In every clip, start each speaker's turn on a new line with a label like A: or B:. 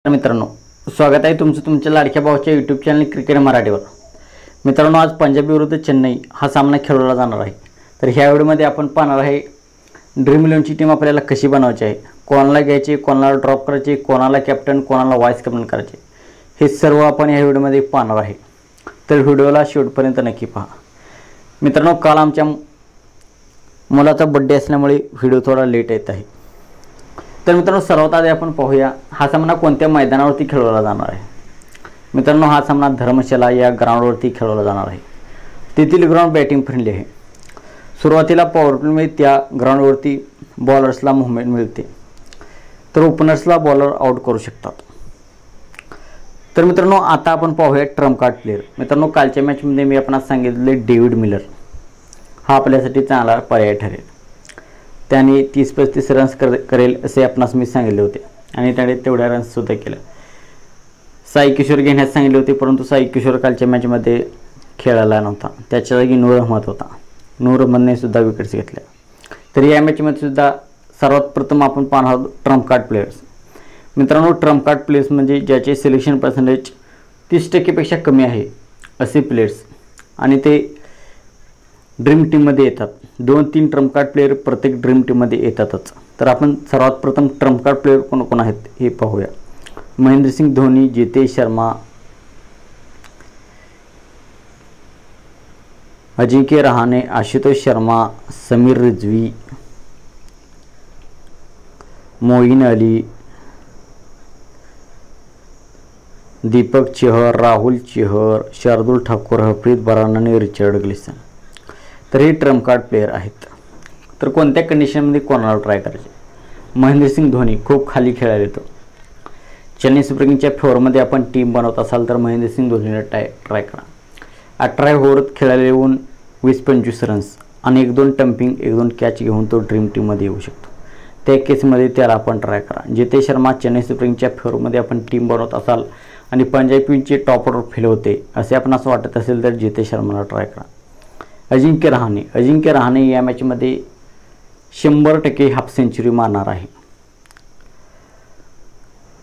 A: मित्रांनो, स्वागत आहे तुमचं तुमच्या लाडक्या भावाच्या यूट्यूब चॅनल क्रिकेट मराठीवर। मित्रांनो, आज पंजाब विरुद्ध चेन्नई हा सामना खेळवला जाणार आहे। तर ह्या व्हिडिओमध्ये आपण पाहणार आहे ड्रीम 11 ची टीम आपल्याला कशी बनवायची आहे, कोणाला घ्यायची, कोणाला ड्रॉप करायची, कोणाला कॅप्टन, कोणाला वाईस कॅप्टन करायचे, हे सर्व आपण ह्या व्हिडिओमध्ये पाहणार आहे। तर व्हिडिओला शेवटपर्यंत नक्की पहा। मित्रांनो, काल आमच्या मुलाचा बर्थडे असल्यामुळे व्हिडिओ थोडा लेट येत आहे। तर मित्रांनो, सर्वात आधी आपण पाहूया हा सामना कोणत्या मैदानावरती खेळवला जाणार आहे। मित्रांनो, हा सामना धर्मशाला या ग्राउंडवरती खेळवला जाणार आहे। तेथील ग्राउंड बॅटिंग फ्रेंडली आहे। सुरुवातीला पॉवर प्लेमध्ये त्या ग्राउंडवरती बॉलर्सला मूवमेंट मिळते, तर ओपनर्सला बॉलर आउट करू शकतात। तर मित्रांनो, आता आपण पाहूया ट्रम्प कार्ड प्लेयर। मित्रांनो, कालच्या मॅचमध्ये मी आपणास सांगितले डेव्हिड मिलर हा आपल्यासाठी चांगला पर्याय ठरेल। त्याने 30-35 रन्स करेल असे आपणास मी सांगितले होते आणि त्याने तेवढ्या रन्ससुद्धा केल्या। साई किशोर घेण्यास सांगितले होते, परंतु साई किशोर कालच्या मॅचमध्ये खेळायला नव्हता, त्याच्या जागी नूर अहमद होता। नूर अहमदने सुद्धा विकेट्स घेतल्या। तर या मॅचमध्ये सुद्धा सर्वात प्रथम आपण पाहणार आहोत ट्रम्प कार्ड प्लेयर्स। मित्रांनो, ट्रम्प कार्ड प्लेयर्स म्हणजे ज्याचे सिलेक्शन पर्सेंटेज 30% कमी आहे असे प्लेयर्स, आणि ते ड्रीम टीममध्ये येतात। 2-3 ट्रम्प कार्ड प्लेयर प्रत्येक ड्रीम टीममध्ये येतातच। तर आपण सर्वात प्रथम ट्रम्प कार्ड प्लेयर कोण कोण आहेत हे पाहूया। महेंद्रसिंग धोनी, जितेश शर्मा, अजिंक्य रहाणे, आशुतोष शर्मा, समीर रिजवी, मोईन अली, दीपक चहर, राहुल चहर, शार्दुल ठाकूर, हरप्रीत बरार आणि रिचर्ड ग्लिसन। तर हे ट्रम्प कार्ड प्लेयर आहेत। तर कोणत्या कंडिशनमध्ये कोणाला ट्राय करायचे? महेंद्रसिंग धोनी खूप खाली खेळायला येतो। चेन्नई सुपर किंग्सच्या फेवरमध्ये आपण टीम बनवत असाल तर महेंद्रसिंग धोनीला ट्राय करा। 18 ओव्हर खेळायला येऊन 20-25 रन्स आणि 1-2 टम्पिंग 1-2 कॅच घेऊन तो ड्रीम टीममध्ये येऊ शकतो। त्या केसमध्ये त्याला आपण ट्राय करा। जितेश शर्मा चेन्नई सुपर किंग्सच्या फेवरमध्ये आपण टीम बनवत असाल आणि पंजाब किंग्सचे टॉप ऑर्डर फेल होते असे आपण असं वाटत असेल तर जितेश शर्माला ट्राय करा। अजिंक्य रहाणे या मॅचमध्ये 100% हाफ सेंचुरी मारणार आहे।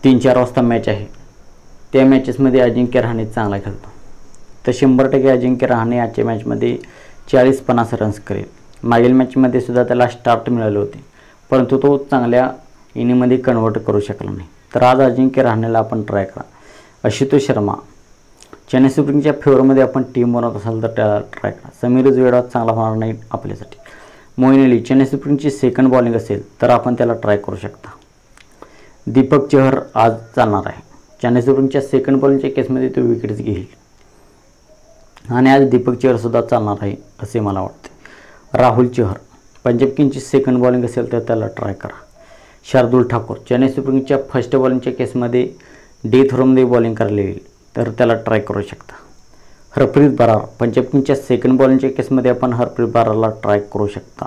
A: 3-4 वाजता मॅच आहे, त्या मॅचेसमध्ये अजिंक्य रहाणे चांगला खेळतो। तर 100% अजिंक्य रहाणे आजच्या मॅचमध्ये 40-50 रन्स करेल। मागील मॅचमध्ये सुद्धा त्याला स्टार्ट मिळाले होते, परंतु तो चांगल्या इनिंगमध्ये कन्वर्ट करू शकला नाही। तर आज अजिंक्य रहाणेला आपण ट्राय करा। आशुतोष शर्मा चेन्नई सुपर किंग्सच्या फेवरमध्ये आपण टीम बनवत असाल तर त्याला ट्राय करा। समीर रिजवी चांगला होणार नाही आपल्यासाठी। मोईन अली चेन्नई सुपर किंग्सची सेकंड बॉलिंग असेल तर आपण त्याला ट्राय करू शकता। दीपक चहर आज चालणार आहे। चेन्नई सुपर किंग्सच्या सेकंड बॉलिंगच्या केसमध्ये तो विकेट्स घेईल आणि आज दीपक चहर सुद्धा चालणार आहे असे मला वाटते। राहुल चहर पंजाब किंग्सची सेकंड बॉलिंग असेल तर त्याला ट्राय करा। शार्दुल ठाकूर चेन्नई सुपर किंग्सच्या फर्स्ट बॉलिंगच्या केसमध्ये डेथ ओव्हरमध्ये बॉलिंग करायला येईल तर त्याला ट्राय करू शकता। हरप्रीत बरार पंजाब किंग्सच्या सेकंड बॉलिंगच्या केसमध्ये आपण हरप्रीत बरारला ट्राय करू शकता।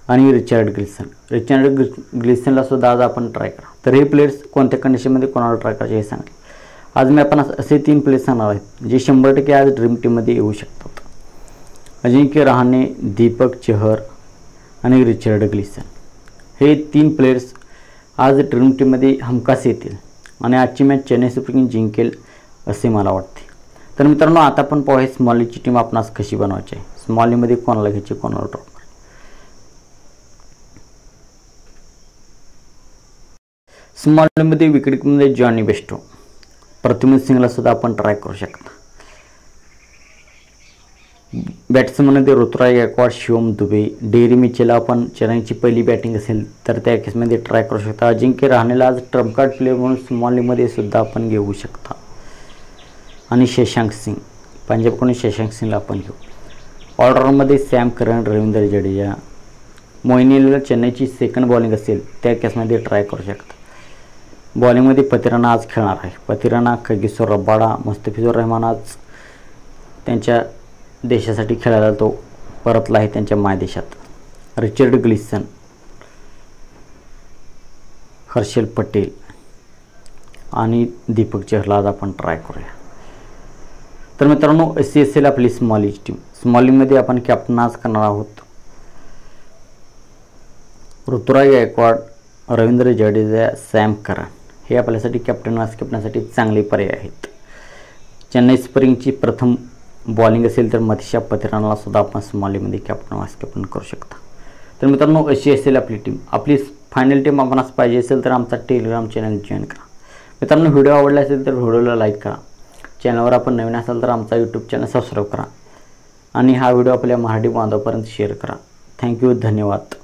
A: आणि रिचर्ड ग्लिसनला सुद्धा आज आपण ट्राय करा। तर हे प्लेयर्स कोणत्या कंडिशनमध्ये कोणाला ट्राय करायचे हे सांगेल। आज मी आपण असे 3 प्लेयर्स सांगणार आहेत जे 100% आज ड्रीम टीममध्ये येऊ शकतात। अजिंक्य रहाणे, दीपक चहर आणि रिचर्ड ग्लिसन हे 3 प्लेयर्स आज ड्रीम टीममध्ये हमखास येतील आणि आजची मॅच चेन्नई सुपर किंग्स जिंकेल असे मला वाटते। तर मित्रांनो, आता आपण पाहूया स्मॉल लीगची टीम आपणास कशी बनवायची आहे। स्मॉल लीगमध्ये कोणाला घ्यायचे, कोणाला ड्रॉप करायचे। स्मॉल लीगमध्ये विकेटमध्ये जॉनी बेस्टो, प्रथमेश सिंगला सुद्धा आपण ट्राय करू शकता। बॅट्समनमध्ये ऋतुराज गायकवाड, शिवम दुबे, डेरी मिचेलला आपण चेन्नईची पहिली बॅटिंग असेल तर त्या केसमध्ये ट्राय करू शकता। अजिंक्य रहाणेला आज ट्रम्प कार्ड प्लेयर म्हणून स्मॉल लीगमध्ये सुद्धा आपण घेऊ शकता। आणि शशांक सिंग पंजाबकडून शशांक सिंगला आपण घेऊ। ऑलराऊंडमध्ये सॅम करन, रवींद्र जडेजा, मोईन अलीला चेन्नईची सेकंड बॉलिंग असेल त्या केसमध्ये ट्राय करू शकता। बॉलिंगमध्ये पतिराणा आज खेळणार आहे। पतिराणा, खगेश्वर रबाडा, मुस्तफिजुर रहमान आज त्यांच्या देशासाठी खेळायला तो परतला आहे त्यांच्या मायदेशात। रिचर्ड ग्लिसन, हर्षल पटेल आणि दीपक चहरला आज आपण ट्राय करूया। तर मित्रांनो, अशी असेल आपली स्मॉल लीग टीम। स्मॉल लीगमध्ये आपण कॅप्टन आज करणार आहोत ऋतुराज गायकवाड, रवींद्र जडेजा, सॅम करन। हे आपल्यासाठी कॅप्टन वाईस कॅप्टनसाठी चांगले पर्याय आहेत. चेन्नई स्प्रिंगची प्रथम बॉलिंग असेल तर मथिशा पथिरानाला सुद्धा आपण स्मॉलीमध्ये कॅप्टन वाईस कॅप्टन करू शकता. तर मित्रांनो, अशी असेल आपली टीम. आपली फायनल टीम आपणास पाहिजे असेल तर आमचा टेलिग्राम चॅनल जॉईन करा. मित्रांनो, व्हिडिओ आवडला असेल तर व्हिडिओला लाईक करा. चॅनलवर आपण नवीन असाल तर आमचा यूट्यूब चॅनल सबस्क्राईब करा आणि हा व्हिडिओ आपल्या मराठी बांधवापर्यंत शेअर करा. थँक्यू, धन्यवाद.